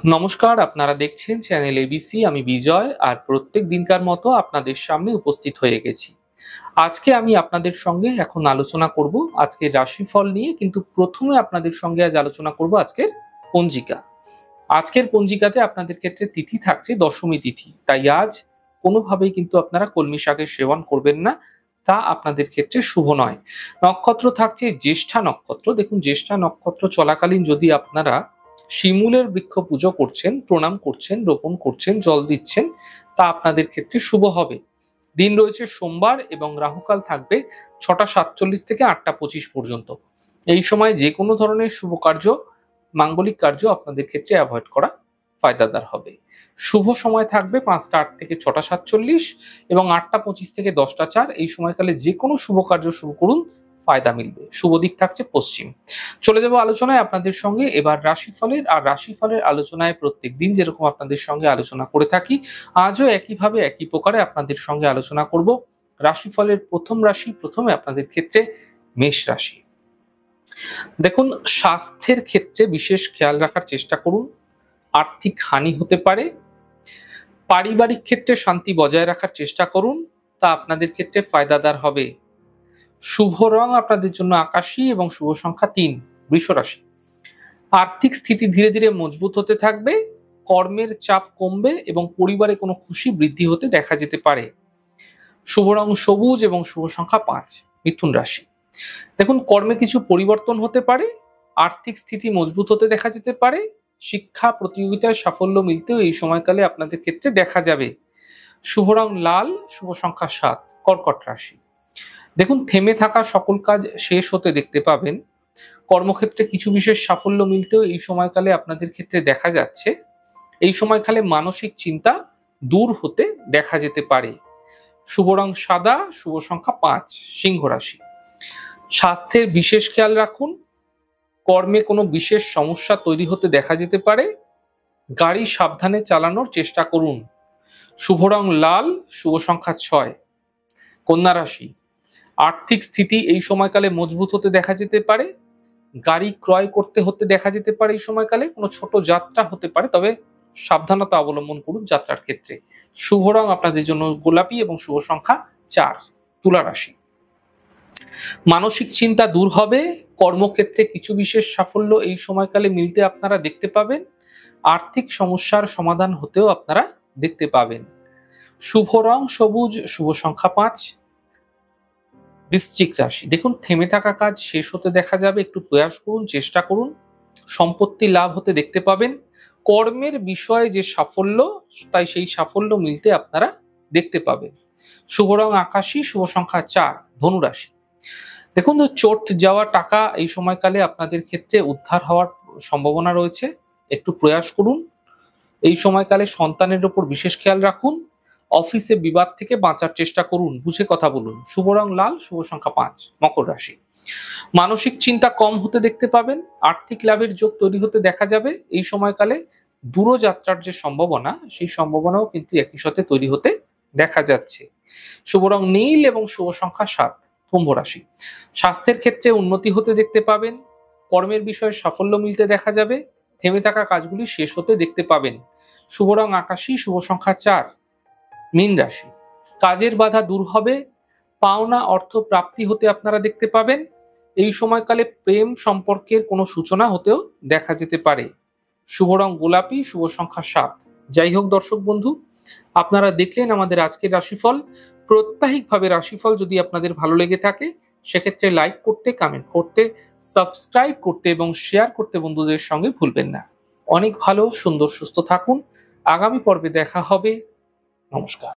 নমস্কার, আপনারা দেখছেন চ্যানেল এবিসি। আমি বিজয়, আর প্রত্যেক দিনকার মতো আপনাদের সামনে উপস্থিত হয়ে গেছি। আজকে আমি আপনাদের সঙ্গে এখন আলোচনা করব আজকের রাশিফল নিয়ে, কিন্তু প্রথমে আপনাদের সঙ্গে আজ আলোচনা করব আজকের পঞ্জিকা। আজকের পঞ্জিকাতে আপনাদের ক্ষেত্রে তিথি থাকছে দশমী তিথি, তাই আজ কোনোভাবেই কিন্তু আপনারা কলমি শাকের সেবন করবেন না, তা আপনাদের ক্ষেত্রে শুভ নয়। নক্ষত্র থাকছে জ্যেষ্ঠা নক্ষত্র। দেখুন, জ্যেষ্ঠা নক্ষত্র চলাকালীন যদি আপনারা শিমুলের বৃক্ষ পুজো করছেন, প্রণাম করছেন, রোপণ করছেন, জল দিচ্ছেন, তা আপনাদের ক্ষেত্রে শুভ হবে। দিন রয়েছে সোমবার এবং রাহুকাল থাকবে 6টা 47 থেকে 8টা 25 পর্যন্ত। এই সময় যে কোনো ধরনের শুভ কার্য, মাঙ্গলিক কার্য আপনাদের ক্ষেত্রে অ্যাভয়েড করা ফায়দাদার হবে। শুভ সময় থাকবে 5টা 8 থেকে 6টা 47 এবং 8টা 25 থেকে 10টা 4। এই সময়কালে যে কোনো শুভ কার্য শুরু করুন, ফায়দা মিলবে। শুভ দিক থাকছে পশ্চিম। চলে যাব আলোচনায় আপনাদের সঙ্গে এবার রাশিফলের। আর রাশিফলের আলোচনায় প্রত্যেক দিন যেরকম আপনাদের সঙ্গে আলোচনা করে থাকি, আজও একইভাবে একই প্রকারে আপনাদের সঙ্গে আলোচনা করব রাশিফলের প্রথম রাশি। প্রথমে আপনাদের ক্ষেত্রে মেষ রাশি। দেখুন, স্বাস্থ্যের ক্ষেত্রে বিশেষ খেয়াল রাখার চেষ্টা করুন। আর্থিক হানি হতে পারে। পারিবারিক ক্ষেত্রে শান্তি বজায় রাখার চেষ্টা করুন, তা আপনাদের ক্ষেত্রে ফায়দাদার হবে। শুভ রং আপনাদের জন্য আকাশী এবং শুভ সংখ্যা 3। বৃষ রাশি। আর্থিক স্থিতি ধীরে ধীরে মজবুত হতে থাকবে। কর্মের চাপ কমবে এবং পরিবারে কোনো খুশি বৃদ্ধি হতে দেখা যেতে পারে। শুভ রং সবুজ এবং শুভ সংখ্যা 5। মিথুন রাশি। দেখুন, কর্মে কিছু পরিবর্তন হতে পারে। আর্থিক স্থিতি মজবুত হতে দেখা যেতে পারে। শিক্ষা প্রতিযোগিতায় সাফল্য মিলতেও এই সময়কালে আপনাদের ক্ষেত্রে দেখা যাবে। শুভ রং লাল, শুভ সংখ্যা 7। কর্কট রাশি। দেখুন, থেমে থাকা সকল কাজ শেষ হতে দেখতে পাবেন। কর্মক্ষেত্রে কিছু বিশেষ সাফল্য মিলতেও এই সময়কালে আপনাদের ক্ষেত্রে দেখা যাচ্ছে। এই সময়কালে মানসিক চিন্তা দূর হতে দেখা যেতে পারে। শুভ রং সাদা, শুভ সংখ্যা 5। সিংহ রাশি। স্বাস্থ্যের বিশেষ খেয়াল রাখুন। কর্মে কোনো বিশেষ সমস্যা তৈরি হতে দেখা যেতে পারে। গাড়ি সাবধানে চালানোর চেষ্টা করুন। শুভ রং লাল, শুভ সংখ্যা 6। কন্যা রাশি। আর্থিক স্থিতি এই সময়কালে মজবুত হতে দেখা যেতে পারে। গাড়ি ক্রয় করতে হতে দেখা যেতে পারে। এই সময়কালে কোনো ছোট যাত্রা হতে পারে, তবে সাবধানতা অবলম্বন করুন যাত্রার ক্ষেত্রে। শুভ রং আপনাদের জন্য গোলাপি এবং শুভ সংখ্যা 4। তুলা রাশি। মানসিক চিন্তা দূর হবে। কর্মক্ষেত্রে কিছু বিশেষ সাফল্য এই সময়কালে মিলতে আপনারা দেখতে পাবেন। আর্থিক সমস্যার সমাধান হতেও আপনারা দেখতে পাবেন। শুভ রং সবুজ, শুভ সংখ্যা 5। বৃশ্চিক রাশি। দেখুন, থেমে থাকা কাজ শেষ হতে দেখা যাবে। একটু প্রয়াস করুন, চেষ্টা করুন। সম্পত্তি লাভ হতে দেখতে পাবেন। কর্মের বিষয়ে যে সাফল্য, তাই সেই সাফল্য মিলতে আপনারা দেখতে পাবেন। শুভ রং আকাশী, শুভ সংখ্যা 4। ধনু রাশি। দেখুন, চোট যাওয়া টাকা এই সময়কালে আপনাদের ক্ষেত্রে উদ্ধার হওয়ার সম্ভাবনা রয়েছে। একটু প্রয়াস করুন। এই সময়কালে সন্তানের উপর বিশেষ খেয়াল রাখুন। অফিসে বিবাদ থেকে বাঁচার চেষ্টা করুন, বুঝে কথা বলুন। শুভ রং লাল, শুভ সংখ্যা 5। মকর রাশি। মানসিক চিন্তা কম হতে দেখতে পাবেন। আর্থিক লাভের যোগ তৈরি হতে দেখা যাবে। এই সময়কালে দূরযাত্রার যে সম্ভাবনা, সেই সম্ভাবনাও কিন্তু একই সাথে তৈরি হতে দেখা যাচ্ছে। শুভ রং নীল এবং শুভ সংখ্যা 7। কুম্ভ রাশি। স্বাস্থ্যের ক্ষেত্রে উন্নতি হতে দেখতে পাবেন। কর্মের বিষয়ে সাফল্য মিলতে দেখা যাবে। থেমে থাকা কাজগুলি শেষ হতে দেখতে পাবেন। শুভ রং আকাশী, শুভ সংখ্যা 4। মীন রাশি। কাজের বাধা দূর হবে। পাওনা অর্থ প্রাপ্তি হতে আপনারা দেখতে পাবেন। এই সময়কালে প্রেম সম্পর্কের কোনো সূচনা হতেও দেখা যেতে পারে। শুভ রং গোলাপি, শুভ সংখ্যা 7। যাই হোক দর্শক বন্ধু, আপনারা দেখলেন আমাদের আজকের রাশিফল। প্রত্যাহিকভাবে রাশিফল যদি আপনাদের ভালো লেগে থাকে, সেক্ষেত্রে লাইক করতে, কমেন্ট করতে, সাবস্ক্রাইব করতে এবং শেয়ার করতে বন্ধুদের সঙ্গে ভুলবেন না। অনেক ভালো, সুন্দর, সুস্থ থাকুন। আগামী পর্বে দেখা হবে। নমস্কার।